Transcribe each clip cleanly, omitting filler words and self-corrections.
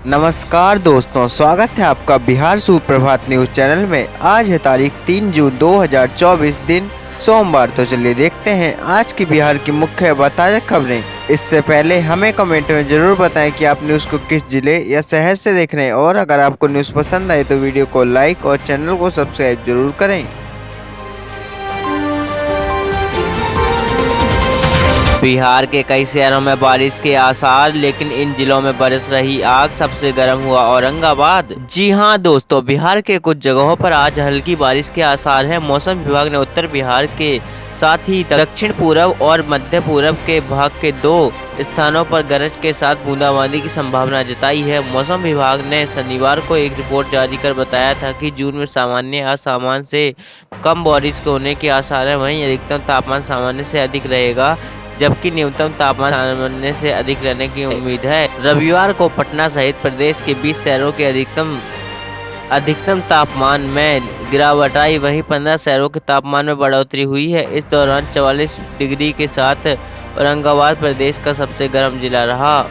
नमस्कार दोस्तों, स्वागत है आपका बिहार सुप्रभात न्यूज चैनल में। आज है तारीख 3 जून 2024 दिन सोमवार। तो चलिए देखते हैं आज की बिहार की मुख्य व ताज़ा खबरें। इससे पहले हमें कमेंट में जरूर बताएं कि आप न्यूज़ को किस जिले या शहर से देख रहे हैं, और अगर आपको न्यूज़ पसंद आए तो वीडियो को लाइक और चैनल को सब्सक्राइब जरूर करें। बिहार के कई शहरों में बारिश के आसार, लेकिन इन जिलों में बरस रही आग। सबसे गर्म हुआ औरंगाबाद। जी हां दोस्तों, बिहार के कुछ जगहों पर आज हल्की बारिश के आसार हैं। मौसम विभाग ने उत्तर बिहार के साथ ही दक्षिण पूर्व और मध्य पूर्व के भाग के 2 स्थानों पर गरज के साथ बूंदाबांदी की संभावना जताई है। मौसम विभाग ने शनिवार को एक रिपोर्ट जारी कर बताया था कि जून में सामान्य या सामान्य से कम बारिश होने के आसार हैं। वहीं अधिकतम तापमान सामान्य से अधिक रहेगा, जबकि न्यूनतम तापमान सामान्य से अधिक रहने की उम्मीद है। रविवार को पटना सहित प्रदेश के 20 शहरों के अधिकतम तापमान में गिरावट आई। वहीं 15 शहरों के तापमान में बढ़ोतरी हुई है। इस दौरान 44 डिग्री के साथ औरंगाबाद प्रदेश का सबसे गर्म जिला रहा।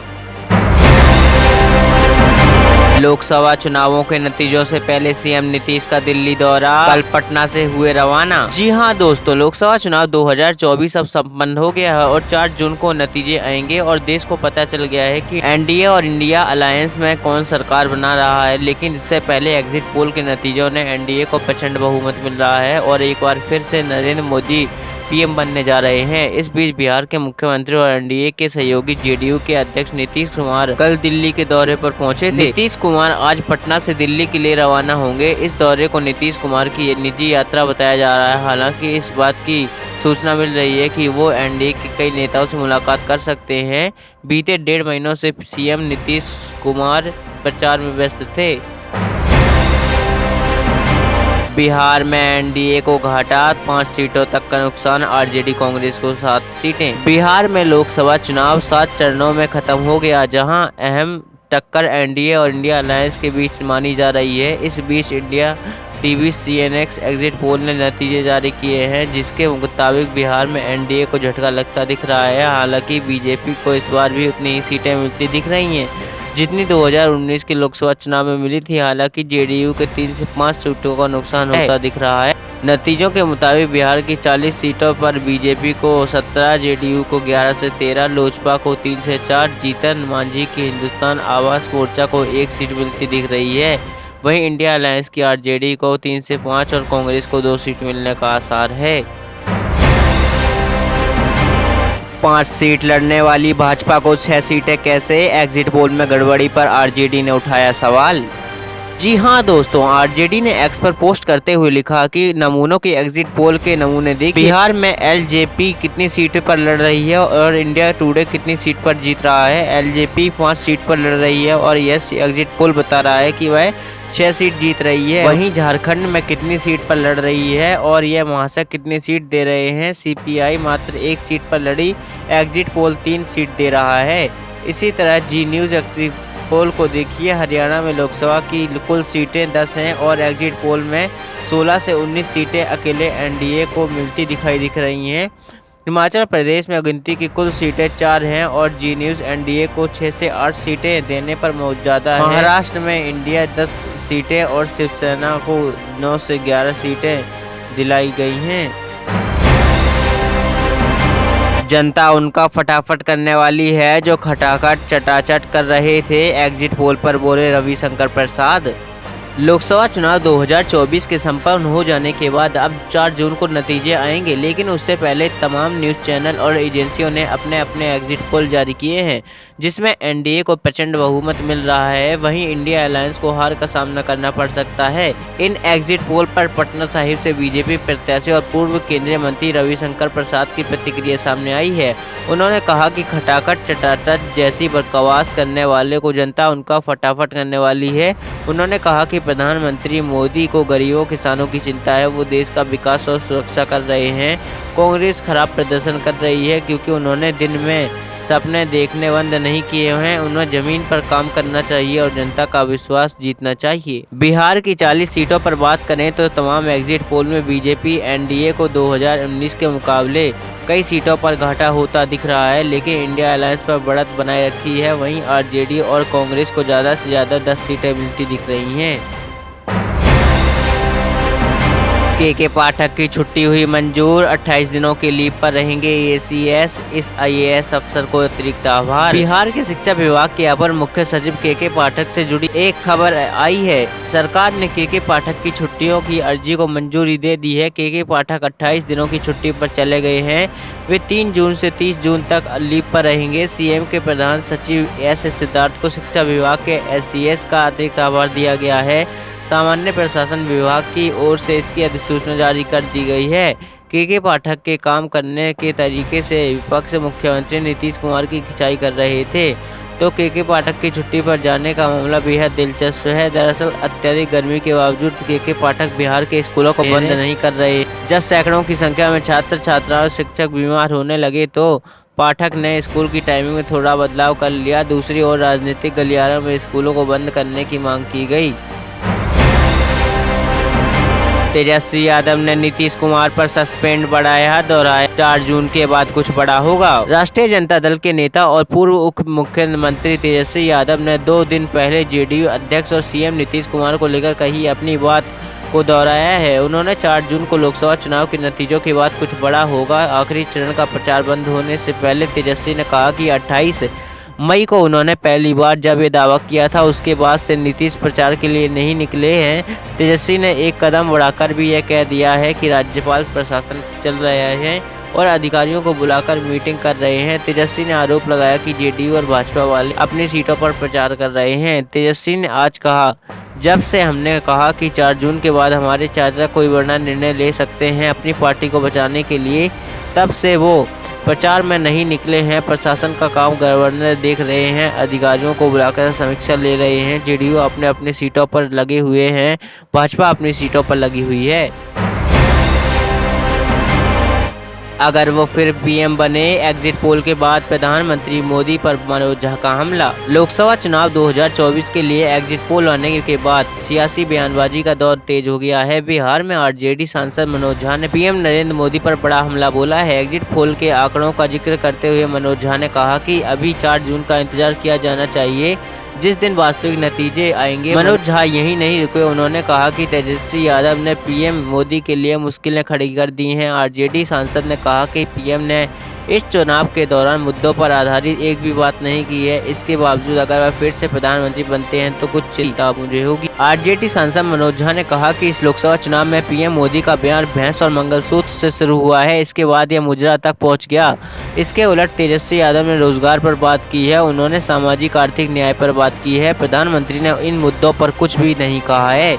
लोकसभा चुनावों के नतीजों से पहले सीएम नीतीश का दिल्ली दौरा, कल पटना से हुए रवाना। जी हां दोस्तों, लोकसभा चुनाव 2024 अब संपन्न हो गया है और 4 जून को नतीजे आएंगे और देश को पता चल गया है कि एनडीए और इंडिया अलायंस में कौन सरकार बना रहा है। लेकिन इससे पहले एग्जिट पोल के नतीजों ने एनडीए को प्रचंड बहुमत मिल रहा है और एक बार फिर से नरेंद्र मोदी पीएम बनने जा रहे हैं। इस बीच बिहार के मुख्यमंत्री और एनडीए के सहयोगी जेडीयू के अध्यक्ष नीतीश कुमार कल दिल्ली के दौरे पर पहुंचे थे। नीतीश कुमार आज पटना से दिल्ली के लिए रवाना होंगे। इस दौरे को नीतीश कुमार की निजी यात्रा बताया जा रहा है। हालांकि इस बात की सूचना मिल रही है कि वो एनडीए के कई नेताओं से मुलाकात कर सकते हैं। बीते 1.5 महीनों से सीएम नीतीश कुमार प्रचार में व्यस्त थे। बिहार में एनडीए को घाटा, 5 सीटों तक का नुकसान, आरजेडी कांग्रेस को 7 सीटें। बिहार में लोकसभा चुनाव 7 चरणों में खत्म हो गया, जहां अहम टक्कर एनडीए और इंडिया अलायंस के बीच मानी जा रही है। इस बीच India TV CNX exit poll ने नतीजे जारी किए हैं, जिसके मुताबिक बिहार में एनडीए को झटका लगता दिख रहा है। हालांकि बीजेपी को इस बार भी उतनी ही सीटें मिलती दिख रही हैं जितनी 2019 के लोकसभा चुनाव में मिली थी। हालांकि जेडीयू के 3 से 5 सीटों का नुकसान होता दिख रहा है। नतीजों के मुताबिक बिहार की 40 सीटों पर बीजेपी को 17, जेडीयू को 11 से 13, लोजपा को 3 से 4, जीतन मांझी की हिंदुस्तान आवास मोर्चा को 1 सीट मिलती दिख रही है। वहीं इंडिया अलायंस की आरजेडी को 3 से 5 और कांग्रेस को 2 सीट मिलने का आसार है। 5 सीट लड़ने वाली भाजपा को 6 सीटें कैसे? एग्जिट पोल में गड़बड़ी पर आरजेडी ने उठाया सवाल। जी हां दोस्तों, आरजेडी ने एक्स पर पोस्ट करते हुए लिखा कि नमूनों के एग्जिट पोल के नमूने देखिए। बिहार में एलजेपी कितनी सीट पर लड़ रही है और इंडिया टुडे कितनी सीट पर जीत रहा है। एलजेपी 5 सीट पर लड़ रही है और यस एग्जिट पोल बता रहा है कि वह 6 सीट जीत रही है। वहीं झारखंड में कितनी सीट पर लड़ रही है और यह महासक कितनी सीट दे रहे हैं। सीपीआई मात्र 1 सीट पर लड़ी, एग्जिट पोल 3 सीट दे रहा है। इसी तरह जी न्यूज़ एग्जिट पोल को देखिए। हरियाणा में लोकसभा की कुल सीटें 10 हैं और एग्जिट पोल में 16 से 19 सीटें अकेले एनडीए को मिलती दिखाई दिख रही हैं। हिमाचल प्रदेश में गिनती की कुल सीटें 4 हैं और जी न्यूज़ एनडीए को 6 से 8 सीटें देने पर मौजूदा है। महाराष्ट्र में इंडिया 10 सीटें और शिवसेना को 9 से 11 सीटें दिलाई गई हैं। जनता उनका फटाफट करने वाली है जो खटाखट चटाचट कर रहे थे, एग्जिट पोल पर बोले रविशंकर प्रसाद। लोकसभा चुनाव 2024 के संपन्न हो जाने के बाद अब 4 जून को नतीजे आएंगे, लेकिन उससे पहले तमाम न्यूज़ चैनल और एजेंसियों ने अपने अपने एग्जिट पोल जारी किए हैं, जिसमें एनडीए को प्रचंड बहुमत मिल रहा है। वहीं इंडिया अलायंस को हार का सामना करना पड़ सकता है। इन एग्जिट पोल पर पटना साहिब से बीजेपी प्रत्याशी और पूर्व केंद्रीय मंत्री रविशंकर प्रसाद की प्रतिक्रिया सामने आई है। उन्होंने कहा कि खटाखट चटाचट जैसी बकवास करने वाले को जनता उनका फटाफट करने वाली है। उन्होंने कहा कि प्रधानमंत्री मोदी को गरीबों किसानों की चिंता है, वो देश का विकास और सुरक्षा कर रहे हैं। कांग्रेस खराब प्रदर्शन कर रही है क्योंकि उन्होंने दिन में सपने देखने बंद नहीं किए हैं, उन्हें जमीन पर काम करना चाहिए और जनता का विश्वास जीतना चाहिए। बिहार की 40 सीटों पर बात करें तो तमाम एग्जिट पोल में बीजेपी एनडीए को 2019 के मुकाबले कई सीटों पर घाटा होता दिख रहा है, लेकिन इंडिया अलायंस पर बढ़त बनाए रखी है। वहीं आरजेडी और कांग्रेस को ज़्यादा से ज़्यादा 10 सीटें मिलती दिख रही हैं। के पाठक की छुट्टी हुई मंजूर, 28 दिनों की लीव पर रहेंगे एसीएस, इस आईएएस अफसर को अतिरिक्त आभार। बिहार के शिक्षा विभाग के अपर मुख्य सचिव के पाठक से जुड़ी एक खबर आई है। सरकार ने के पाठक की छुट्टियों की अर्जी को मंजूरी दे दी है। के पाठक 28 दिनों की छुट्टी पर चले गए हैं। वे 3 जून से 30 जून तक लीव पर रहेंगे। सीएम के प्रधान सचिव एस सिद्धार्थ को शिक्षा विभाग के एसीएस का अतिरिक्त आभार दिया गया है। सामान्य प्रशासन विभाग की ओर से इसकी अधिसूचना जारी कर दी गई है। के पाठक के काम करने के तरीके से विपक्ष मुख्यमंत्री नीतीश कुमार की खिंचाई कर रहे थे, तो के पाठक की छुट्टी पर जाने का मामला बेहद दिलचस्प है। दरअसल अत्यधिक गर्मी के बावजूद के पाठक बिहार के स्कूलों को बंद नहीं कर रहे। जब सैकड़ों की संख्या में छात्र छात्राएं और शिक्षक बीमार होने लगे तो पाठक ने स्कूल की टाइमिंग में थोड़ा बदलाव कर लिया। दूसरी ओर राजनीतिक गलियारों में स्कूलों को बंद करने की मांग की गई। तेजस्वी यादव ने नीतीश कुमार पर सस्पेंड बढ़ाया, दोहराया 4 जून के बाद कुछ बड़ा होगा। राष्ट्रीय जनता दल के नेता और पूर्व उप मुख्यमंत्री तेजस्वी यादव ने 2 दिन पहले जेडीयू अध्यक्ष और सीएम नीतीश कुमार को लेकर कही अपनी बात को दोहराया है। उन्होंने 4 जून को लोकसभा चुनाव के नतीजों के बाद कुछ बड़ा होगा आखिरी चरण का प्रचार बंद होने से पहले तेजस्वी ने कहा कि 28 मई को उन्होंने पहली बार जब ये दावा किया था, उसके बाद से नीतीश प्रचार के लिए नहीं निकले हैं। तेजस्वी ने एक कदम बढ़ाकर भी यह कह दिया है कि राज्यपाल प्रशासन चल रहे हैं और अधिकारियों को बुलाकर मीटिंग कर रहे हैं। तेजस्वी ने आरोप लगाया कि जेडीयू और भाजपा वाले अपनी सीटों पर प्रचार कर रहे हैं। तेजस्वी ने आज कहा, जब से हमने कहा कि 4 जून के बाद हमारे चाचा कोई बड़ा निर्णय ले सकते हैं अपनी पार्टी को बचाने के लिए, तब से वो प्रचार में नहीं निकले हैं। प्रशासन का काम गवर्नर देख रहे हैं, अधिकारियों को बुलाकर समीक्षा ले रहे हैं। जेडीयू अपने अपने सीटों पर लगे हुए हैं, भाजपा अपनी सीटों पर लगी हुई है। अगर वो फिर पीएम बने, एग्जिट पोल के बाद प्रधानमंत्री मोदी पर मनोज झा का हमला। लोकसभा चुनाव 2024 के लिए एग्जिट पोल आने के बाद सियासी बयानबाजी का दौर तेज हो गया है। बिहार में आरजेडी सांसद मनोज झा ने पीएम नरेंद्र मोदी पर बड़ा हमला बोला है। एग्जिट पोल के आंकड़ों का जिक्र करते हुए मनोज झा ने कहा कि अभी 4 जून का इंतजार किया जाना चाहिए, जिस दिन वास्तविक नतीजे आएंगे। मनोज झा यही नहीं रुके, उन्होंने कहा कि तेजस्वी यादव ने पीएम मोदी के लिए मुश्किलें खड़ी कर दी हैं। आरजेडी सांसद ने कहा कि पीएम ने इस चुनाव के दौरान मुद्दों पर आधारित एक भी बात नहीं की है। इसके बावजूद अगर वह फिर से प्रधानमंत्री बनते हैं तो कुछ चिंता मुझे होगी। आरजेडी सांसद मनोज झा ने कहा कि इस लोकसभा चुनाव में पीएम मोदी का बयान भैंस और मंगलसूत्र से शुरू हुआ है, इसके बाद यह मुजरा तक पहुंच गया। इसके उलट तेजस्वी यादव ने रोजगार पर बात की है, उन्होंने सामाजिक आर्थिक न्याय पर बात की है। प्रधानमंत्री ने इन मुद्दों पर कुछ भी नहीं कहा है।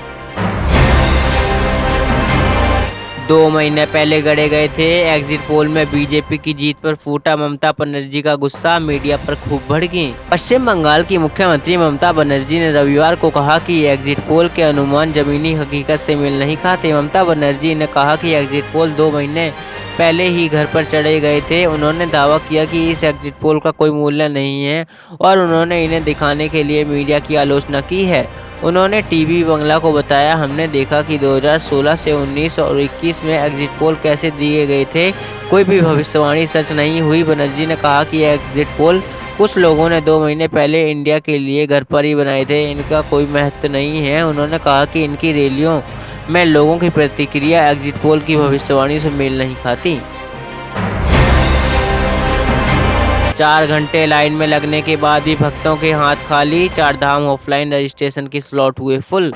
2 महीने पहले गढ़े गए थे एग्जिट पोल में बीजेपी की जीत पर फूटा ममता बनर्जी का गुस्सा, मीडिया पर खूब भड़की। पश्चिम बंगाल की मुख्यमंत्री ममता बनर्जी ने रविवार को कहा कि एग्जिट पोल के अनुमान जमीनी हकीकत से मेल नहीं खाते। ममता बनर्जी ने कहा कि एग्जिट पोल 2 महीने पहले ही घर पर चढ़े गए थे। उन्होंने दावा किया कि इस एग्जिट पोल का कोई मूल्य नहीं है और उन्होंने इन्हें दिखाने के लिए मीडिया की आलोचना की है। उन्होंने टीवी बंगला को बताया, हमने देखा कि 2016 से 19 और 21 में एग्जिट पोल कैसे दिए गए थे, कोई भी भविष्यवाणी सच नहीं हुई। बनर्जी ने कहा कि एग्जिट पोल कुछ लोगों ने 2 महीने पहले इंडिया के लिए घर पर ही बनाए थे, इनका कोई महत्व नहीं है। उन्होंने कहा कि इनकी रैलियों में लोगों की प्रतिक्रिया एग्जिट पोल की भविष्यवाणी से मेल नहीं खाती। 4 घंटे लाइन में लगने के बाद भी भक्तों के हाथ खाली, 4 धाम ऑफलाइन रजिस्ट्रेशन की स्लॉट हुए फुल।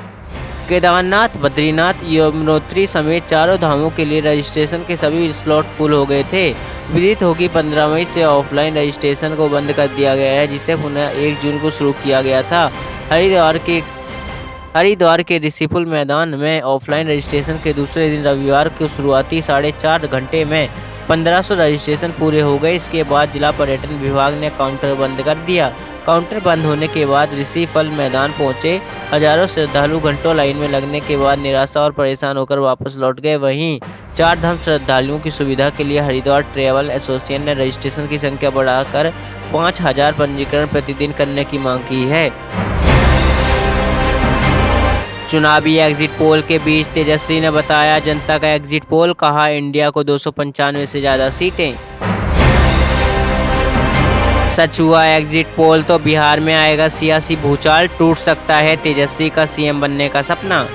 केदारनाथ, बद्रीनाथ, यमुनोत्री समेत चारों धामों के लिए रजिस्ट्रेशन के सभी स्लॉट फुल हो गए थे। विदित हो कि 15 मई से ऑफलाइन रजिस्ट्रेशन को बंद कर दिया गया है, जिसे पुनः 1 जून को शुरू किया गया था। हरिद्वार के ऋषिकुल मैदान में ऑफलाइन रजिस्ट्रेशन के दूसरे दिन रविवार को शुरुआती 4.5 घंटे में 1500 रजिस्ट्रेशन पूरे हो गए। इसके बाद जिला पर्यटन विभाग ने काउंटर बंद कर दिया। काउंटर बंद होने के बाद ऋषि फल मैदान पहुंचे। हजारों श्रद्धालु घंटों लाइन में लगने के बाद निराशा और परेशान होकर वापस लौट गए। वहीं चार धाम श्रद्धालुओं की सुविधा के लिए हरिद्वार ट्रैवल एसोसिएशन ने रजिस्ट्रेशन की संख्या बढ़ाकर 5000 पंजीकरण प्रतिदिन करने की मांग की है। चुनावी एग्जिट पोल के बीच तेजस्वी ने बताया जनता का एग्जिट पोल, कहा इंडिया को 295 से ज्यादा सीटें। सच हुआ एग्जिट पोल तो बिहार में आएगा सियासी भूचाल, टूट सकता है तेजस्वी का सीएम बनने का सपना।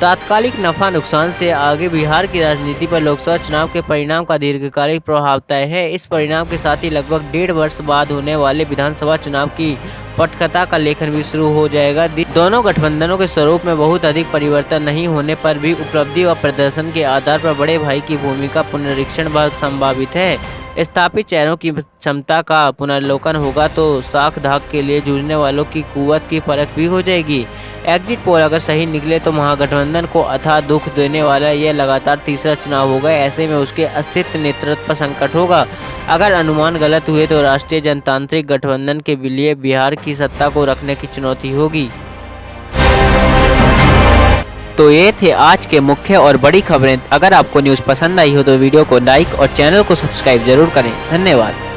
तात्कालिक नफा नुकसान से आगे बिहार की राजनीति पर लोकसभा चुनाव के परिणाम का दीर्घकालिक प्रभाव तय है। इस परिणाम के साथ ही लगभग 1.5 वर्ष बाद होने वाले विधानसभा चुनाव की पटकथा का लेखन भी शुरू हो जाएगा। दोनों गठबंधनों के स्वरूप में बहुत अधिक परिवर्तन नहीं होने पर भी उपलब्धि व प्रदर्शन के आधार पर बड़े भाई की भूमिका पुनरीक्षण बहुत संभावित है। स्थापित चेहरों की क्षमता का पुनर्लोकन होगा तो साख धाक के लिए जूझने वालों की कुव्वत की परख भी हो जाएगी। एग्जिट पोल अगर सही निकले तो महागठबंधन को अथाह दुख देने वाला यह लगातार तीसरा चुनाव होगा। ऐसे में उसके अस्तित्व नेतृत्व पर संकट होगा। अगर अनुमान गलत हुए तो राष्ट्रीय जनतांत्रिक गठबंधन के लिए बिहार की सत्ता को रखने की चुनौती होगी। तो ये थे आज के मुख्य और बड़ी खबरें। अगर आपको न्यूज़ पसंद आई हो तो वीडियो को लाइक और चैनल को सब्सक्राइब जरूर करें। धन्यवाद।